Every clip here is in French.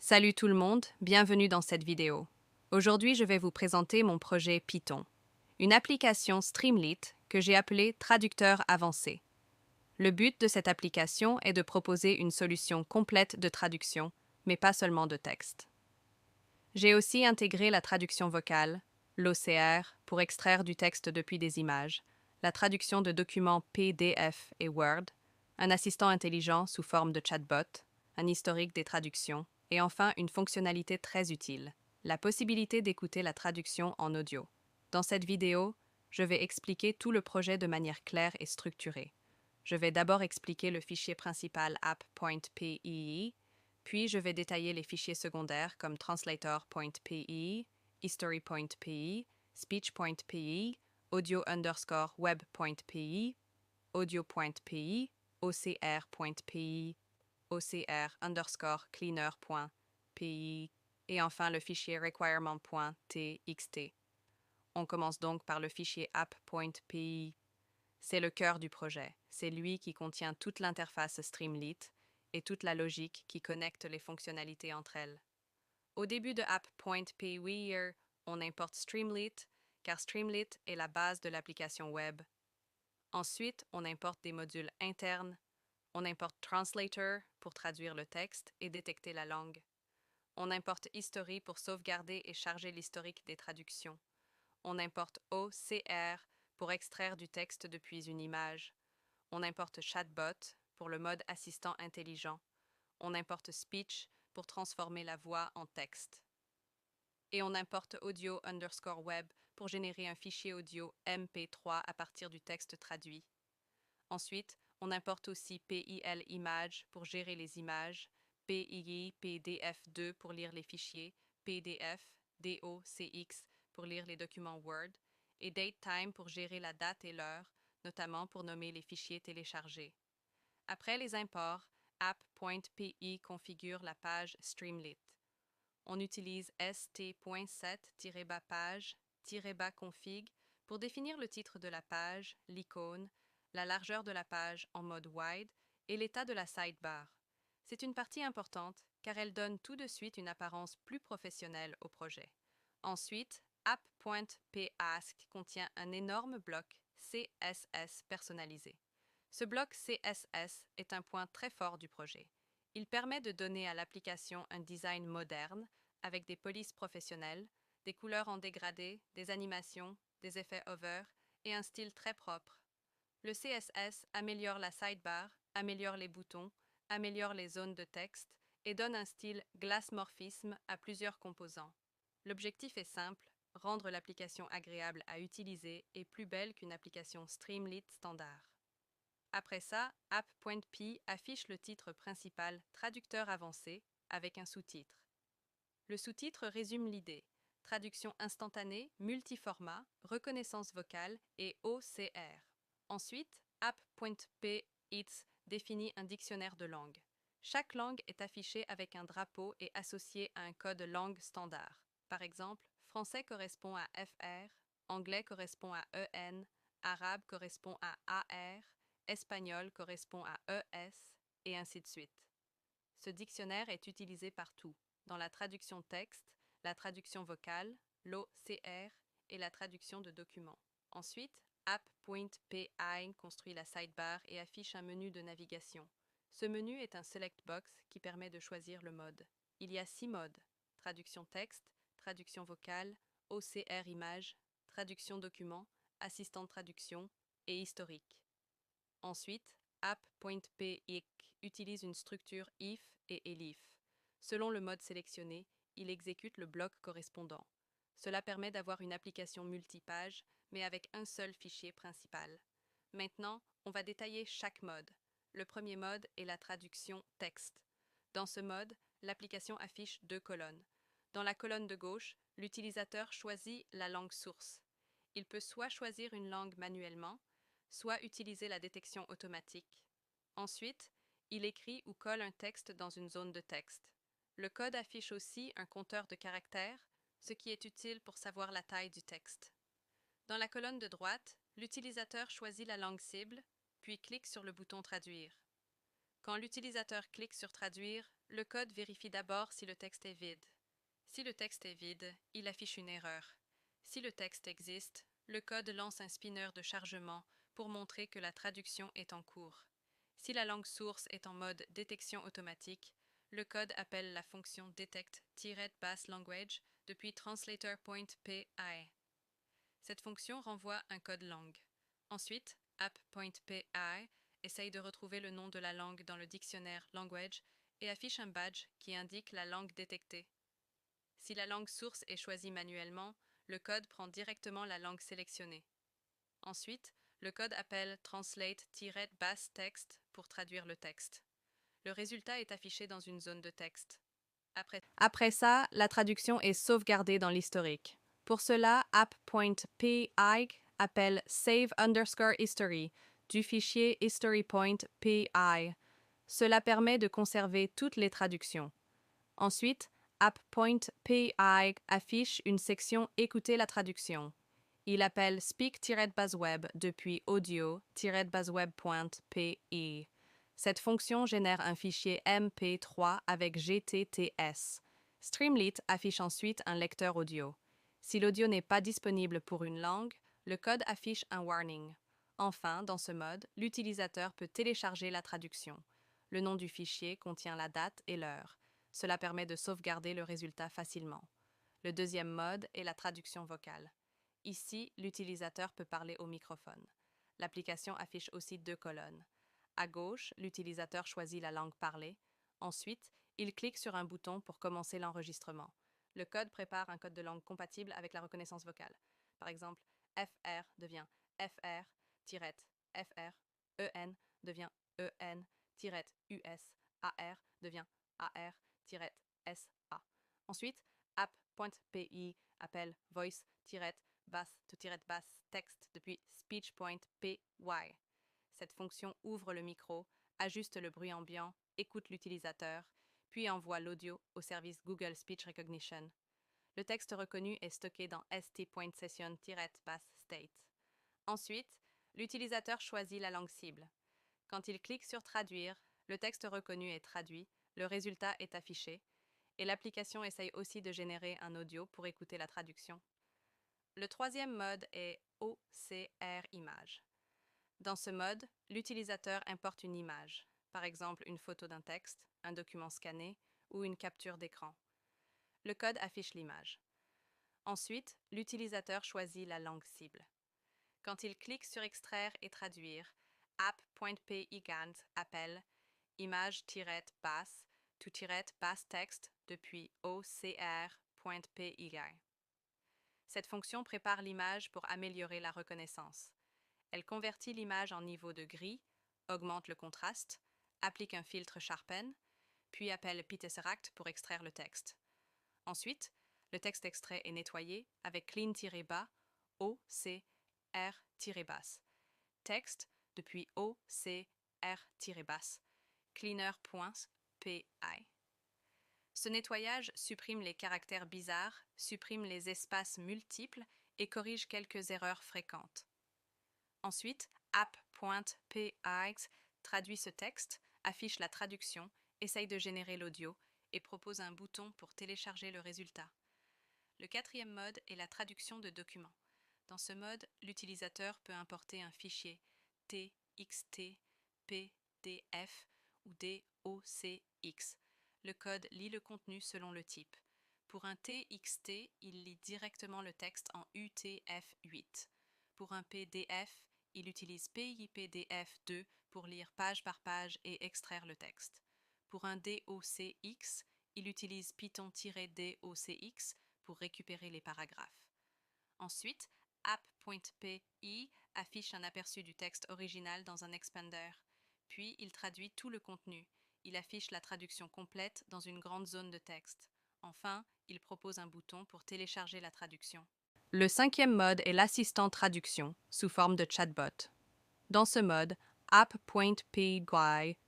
Salut tout le monde, bienvenue dans cette vidéo. Aujourd'hui, je vais vous présenter mon projet Python, une application Streamlit que j'ai appelée Traducteur avancé. Le but de cette application est de proposer une solution complète de traduction, mais pas seulement de texte. J'ai aussi intégré la traduction vocale, l'OCR, pour extraire du texte depuis des images, la traduction de documents PDF et Word, un assistant intelligent sous forme de chatbot, un historique des traductions, et enfin une fonctionnalité très utile, la possibilité d'écouter la traduction en audio. Dans cette vidéo, je vais expliquer tout le projet de manière claire et structurée. Je vais d'abord expliquer le fichier principal app.py, puis je vais détailler les fichiers secondaires comme translator.py, history.py, speech.py, audio_web.py, audio.py, ocr.py, ocr_cleaner.py et enfin le fichier requirement.txt. On commence donc par le fichier app.py. C'est le cœur du projet. C'est lui qui contient toute l'interface Streamlit et toute la logique qui connecte les fonctionnalités entre elles. Au début de app.py, on importe Streamlit, car Streamlit est la base de l'application web. Ensuite, on importe des modules internes. On importe Translator pour traduire le texte et détecter la langue. On importe History pour sauvegarder et charger l'historique des traductions. On importe OCR pour extraire du texte depuis une image. On importe Chatbot pour le mode assistant intelligent. On importe Speech pour transformer la voix en texte. Et on importe audio_web pour générer un fichier audio MP3 à partir du texte traduit. Ensuite, on importe aussi PIL Image pour gérer les images, PII PDF2 pour lire les fichiers, PDF, DOCX pour lire les documents Word, et DateTime pour gérer la date et l'heure, notamment pour nommer les fichiers téléchargés. Après les imports, app.py configure la page Streamlit. On utilise st.set-page-config pour définir le titre de la page, l'icône, la largeur de la page en mode wide et l'état de la sidebar. C'est une partie importante car elle donne tout de suite une apparence plus professionnelle au projet. Ensuite, app.pask contient un énorme bloc CSS personnalisé. Ce bloc CSS est un point très fort du projet. Il permet de donner à l'application un design moderne avec des polices professionnelles, des couleurs en dégradé, des animations, des effets hover et un style très propre. Le CSS améliore la sidebar, améliore les boutons, améliore les zones de texte et donne un style glassmorphisme à plusieurs composants. L'objectif est simple, rendre l'application agréable à utiliser et plus belle qu'une application Streamlit standard. Après ça, app.py affiche le titre principal Traducteur avancé avec un sous-titre. Le sous-titre résume l'idée. Traduction instantanée, multiformat, reconnaissance vocale et OCR. Ensuite, app.py définit un dictionnaire de langues. Chaque langue est affichée avec un drapeau et associée à un code langue standard. Par exemple, français correspond à FR, anglais correspond à EN, arabe correspond à AR, espagnol correspond à ES, et ainsi de suite. Ce dictionnaire est utilisé partout, dans la traduction texte, la traduction vocale, l'OCR et la traduction de documents. Ensuite, app.py construit la sidebar et affiche un menu de navigation. Ce menu est un select box qui permet de choisir le mode. Il y a 6 modes: traduction texte, traduction vocale, OCR image, traduction document, assistant de traduction et historique. Ensuite, app.py utilise une structure if et elif. Selon le mode sélectionné, il exécute le bloc correspondant. Cela permet d'avoir une application multipage, mais avec un seul fichier principal. Maintenant, on va détailler chaque mode. Le premier mode est la traduction texte. Dans ce mode, l'application affiche 2 colonnes. Dans la colonne de gauche, l'utilisateur choisit la langue source. Il peut soit choisir une langue manuellement, soit utiliser la détection automatique. Ensuite, il écrit ou colle un texte dans une zone de texte. Le code affiche aussi un compteur de caractères, ce qui est utile pour savoir la taille du texte. Dans la colonne de droite, l'utilisateur choisit la langue cible, puis clique sur le bouton Traduire. Quand l'utilisateur clique sur Traduire, le code vérifie d'abord si le texte est vide. Si le texte est vide, il affiche une erreur. Si le texte existe, le code lance un spinner de chargement pour montrer que la traduction est en cours. Si la langue source est en mode détection automatique, le code appelle la fonction detect-bass-language depuis translator.py. Cette fonction renvoie un code langue. Ensuite, app.py essaye de retrouver le nom de la langue dans le dictionnaire language et affiche un badge qui indique la langue détectée. Si la langue source est choisie manuellement, le code prend directement la langue sélectionnée. Ensuite, le code appelle translate-bass-text pour traduire le texte. Le résultat est affiché dans une zone de texte. Après ça, la traduction est sauvegardée dans l'historique. Pour cela, app.py appelle save_history du fichier history.py. Cela permet de conserver toutes les traductions. Ensuite, app.py affiche une section Écouter la traduction. Il appelle speak-basweb depuis audio-basweb.py. Cette fonction génère un fichier MP3 avec GTTS. Streamlit affiche ensuite un lecteur audio. Si l'audio n'est pas disponible pour une langue, le code affiche un warning. Enfin, dans ce mode, l'utilisateur peut télécharger la traduction. Le nom du fichier contient la date et l'heure. Cela permet de sauvegarder le résultat facilement. Le deuxième mode est la traduction vocale. Ici, l'utilisateur peut parler au microphone. L'application affiche aussi deux colonnes. À gauche, l'utilisateur choisit la langue parlée. Ensuite, il clique sur un bouton pour commencer l'enregistrement. Le code prépare un code de langue compatible avec la reconnaissance vocale. Par exemple, FR devient FR-FR, EN devient EN-US, AR devient AR-SA. Ensuite, app.py appelle voice-bass text depuis speech.py. Cette fonction ouvre le micro, ajuste le bruit ambiant, écoute l'utilisateur, puis envoie l'audio au service Google Speech Recognition. Le texte reconnu est stocké dans st.session-bass-state. Ensuite, l'utilisateur choisit la langue cible. Quand il clique sur Traduire, le texte reconnu est traduit, le résultat est affiché, et l'application essaye aussi de générer un audio pour écouter la traduction. Le troisième mode est OCR Image. Dans ce mode, l'utilisateur importe une image, par exemple une photo d'un texte, un document scanné ou une capture d'écran. Le code affiche l'image. Ensuite, l'utilisateur choisit la langue cible. Quand il clique sur Extraire et traduire, app.py appelle image-bass to-bass text depuis ocr.py. Cette fonction prépare l'image pour améliorer la reconnaissance. Elle convertit l'image en niveau de gris, augmente le contraste, applique un filtre Sharpen, puis appelle Pitesseract pour extraire le texte. Ensuite, le texte extrait est nettoyé avec clean-bas, OCR-bass. Texte depuis OCR-bass, cleaner.py. Ce nettoyage supprime les caractères bizarres, supprime les espaces multiples et corrige quelques erreurs fréquentes. Ensuite, app.py traduit ce texte, affiche la traduction, essaye de générer l'audio et propose un bouton pour télécharger le résultat. Le quatrième mode est la traduction de documents. Dans ce mode, l'utilisateur peut importer un fichier TXT, PDF ou DOCX. Le code lit le contenu selon le type. Pour un TXT, il lit directement le texte en UTF-8. Pour un PDF, il utilise PIPDF2 pour lire page par page et extraire le texte. Pour un DOCX, il utilise Python-DOCX pour récupérer les paragraphes. Ensuite, app.py affiche un aperçu du texte original dans un expander. Puis, il traduit tout le contenu. Il affiche la traduction complète dans une grande zone de texte. Enfin, il propose un bouton pour télécharger la traduction. Le cinquième mode est l'assistant traduction, sous forme de chatbot. Dans ce mode, app.py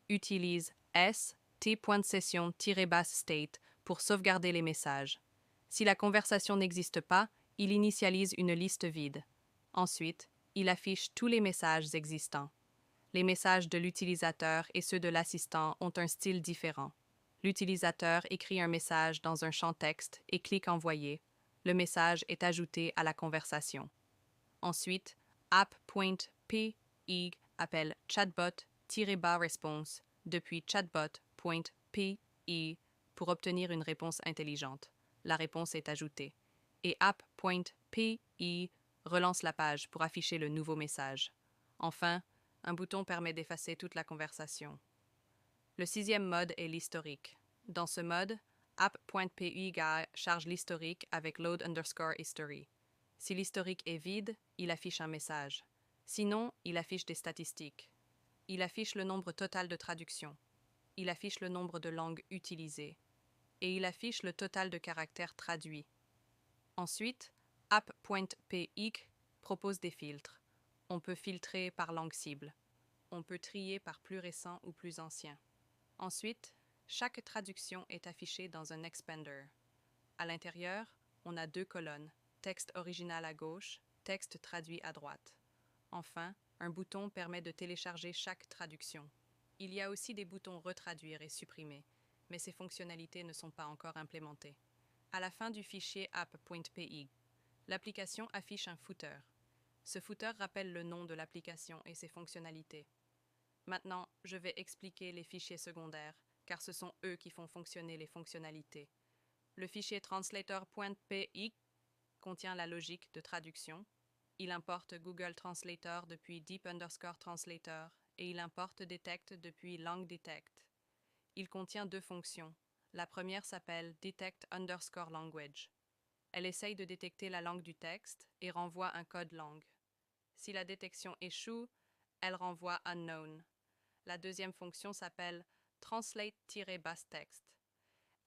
utilise st.session-bass-state pour sauvegarder les messages. Si la conversation n'existe pas, il initialise une liste vide. Ensuite, il affiche tous les messages existants. Les messages de l'utilisateur et ceux de l'assistant ont un style différent. l'utilisateur écrit un message dans un champ texte et clique Envoyer. Le message est ajouté à la conversation. Ensuite, app.py appelle chatbot-response depuis chatbot.py pour obtenir une réponse intelligente. La réponse est ajoutée. Et app.py relance la page pour afficher le nouveau message. Enfin, un bouton permet d'effacer toute la conversation. Le sixième mode est l'historique. Dans ce mode, app.py charge l'historique avec load_history. Si l'historique est vide, il affiche un message. Sinon, il affiche des statistiques. Il affiche le nombre total de traductions. Il affiche le nombre de langues utilisées. Et il affiche le total de caractères traduits. Ensuite, app.py propose des filtres. On peut filtrer par langue cible. On peut trier par plus récent ou plus ancien. Ensuite, chaque traduction est affichée dans un expander. À l'intérieur, on a deux colonnes, texte original à gauche, texte traduit à droite. Enfin, un bouton permet de télécharger chaque traduction. Il y a aussi des boutons retraduire et supprimer, mais ces fonctionnalités ne sont pas encore implémentées. À la fin du fichier app.py, l'application affiche un footer. Ce footer rappelle le nom de l'application et ses fonctionnalités. Maintenant, je vais expliquer les fichiers secondaires, car ce sont eux qui font fonctionner les fonctionnalités. Le fichier translator.py contient la logique de traduction. Il importe Google Translator depuis deep_translator et il importe detect depuis langDetect. Il contient deux fonctions. La première s'appelle detect_language. Elle essaye de détecter la langue du texte et renvoie un code langue. Si la détection échoue, elle renvoie unknown. La deuxième fonction s'appelle translate-text.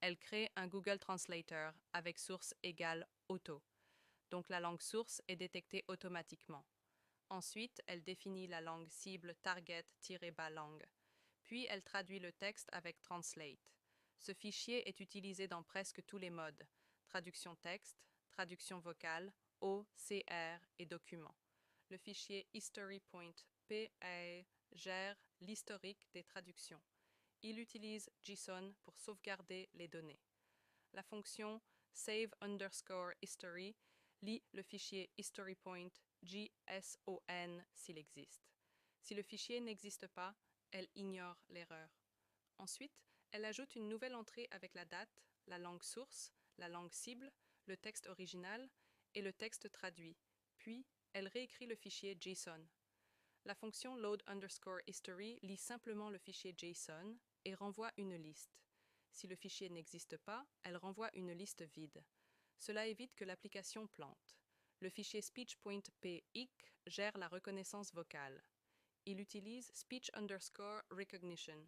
Elle crée un Google Translator avec source égale auto. Donc la langue source est détectée automatiquement. Ensuite, elle définit la langue cible target-lang. Puis elle traduit le texte avec translate. Ce fichier est utilisé dans presque tous les modes: traduction texte, traduction vocale, OCR et document. Le fichier history.py gère l'historique des traductions. Il utilise JSON pour sauvegarder les données. La fonction save_history lit le fichier history.json s'il existe. Si le fichier n'existe pas, elle ignore l'erreur. Ensuite, elle ajoute une nouvelle entrée avec la date, la langue source, la langue cible, le texte original et le texte traduit. Puis, elle réécrit le fichier JSON. La fonction load_history lit simplement le fichier JSON et renvoie une liste. Si le fichier n'existe pas, elle renvoie une liste vide. Cela évite que l'application plante. Le fichier speech.py gère la reconnaissance vocale. Il utilise speech_recognition.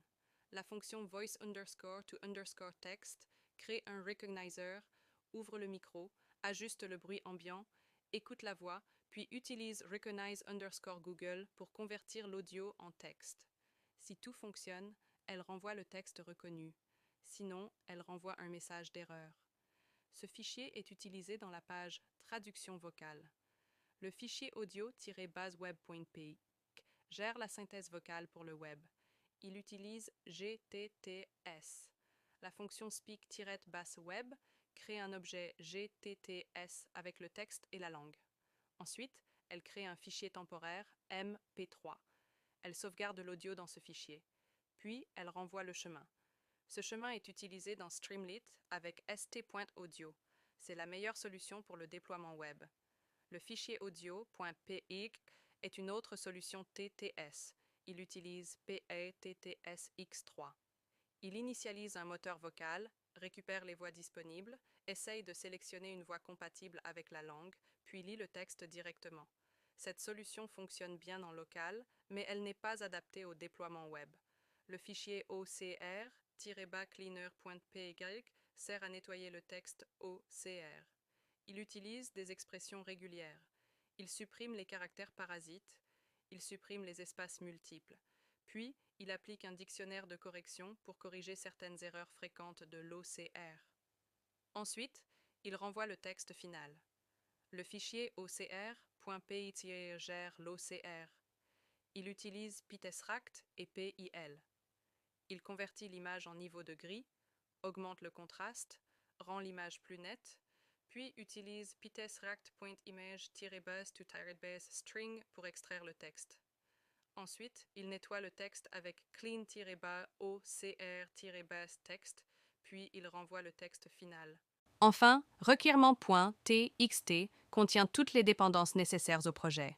La fonction voice_to_text crée un recognizer, ouvre le micro, ajuste le bruit ambiant, écoute la voix, puis utilise recognize_Google pour convertir l'audio en texte. Si tout fonctionne, elle renvoie le texte reconnu. Sinon, elle renvoie un message d'erreur. Ce fichier est utilisé dans la page Traduction vocale. Le fichier audio-baseweb.py gère la synthèse vocale pour le web. Il utilise GTTS. La fonction speak-web crée un objet GTTS avec le texte et la langue. Ensuite, elle crée un fichier temporaire MP3. Elle sauvegarde l'audio dans ce fichier. Puis, elle renvoie le chemin. Ce chemin est utilisé dans Streamlit avec st.audio. C'est la meilleure solution pour le déploiement web. Le fichier audio.py est une autre solution TTS. Il utilise PATTSX3. Il initialise un moteur vocal, récupère les voix disponibles, essaye de sélectionner une voix compatible avec la langue, puis lit le texte directement. Cette solution fonctionne bien en local, mais elle n'est pas adaptée au déploiement web. Le fichier OCR-cleaner.py sert à nettoyer le texte OCR. Il utilise des expressions régulières. Il supprime les caractères parasites. Il supprime les espaces multiples. Puis, il applique un dictionnaire de correction pour corriger certaines erreurs fréquentes de l'OCR. Ensuite, il renvoie le texte final. Le fichier OCR.py gère l'OCR. Il utilise Pitesract et PIL. Il convertit l'image en niveau de gris, augmente le contraste, rend l'image plus nette, puis utilise pitesract.image-bus to tiredbase string pour extraire le texte. Ensuite, il nettoie le texte avec clean-ocr-bas text, puis il renvoie le texte final. Enfin, requirement.txt contient toutes les dépendances nécessaires au projet.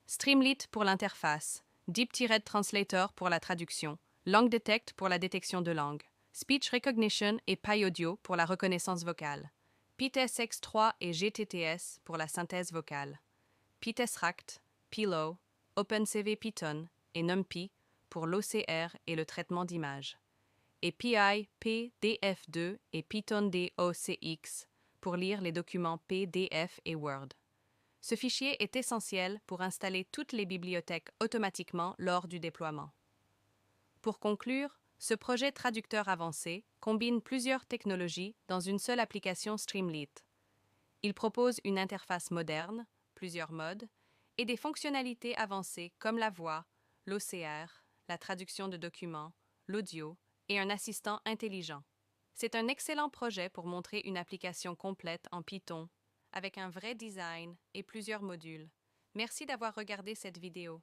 Streamlit pour l'interface, Deep-Thread Translator pour la traduction, LangDetect pour la détection de langue, Speech Recognition et PyAudio pour la reconnaissance vocale, PyTestX3 et GTTS pour la synthèse vocale, PyTestRact, Pillow, OpenCV Python et NumPy pour l'OCR et le traitement d'images, et PI, PDF2 et Python DOCX pour lire les documents PDF et Word. Ce fichier est essentiel pour installer toutes les bibliothèques automatiquement lors du déploiement. Pour conclure, ce projet traducteur avancé combine plusieurs technologies dans une seule application Streamlit. Il propose une interface moderne, plusieurs modes, et des fonctionnalités avancées comme la voix, l'OCR, la traduction de documents, l'audio et un assistant intelligent. C'est un excellent projet pour montrer une application complète en Python, avec un vrai design et plusieurs modules. Merci d'avoir regardé cette vidéo.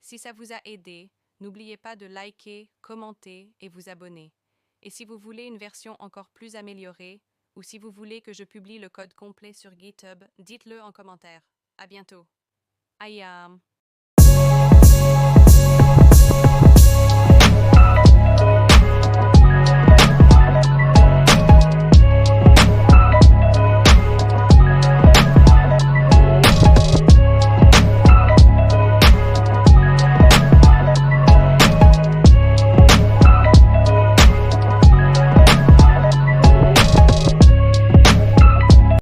Si ça vous a aidé, n'oubliez pas de liker, commenter et vous abonner. Et si vous voulez une version encore plus améliorée, ou si vous voulez que je publie le code complet sur GitHub, dites-le en commentaire. À bientôt. Ayam.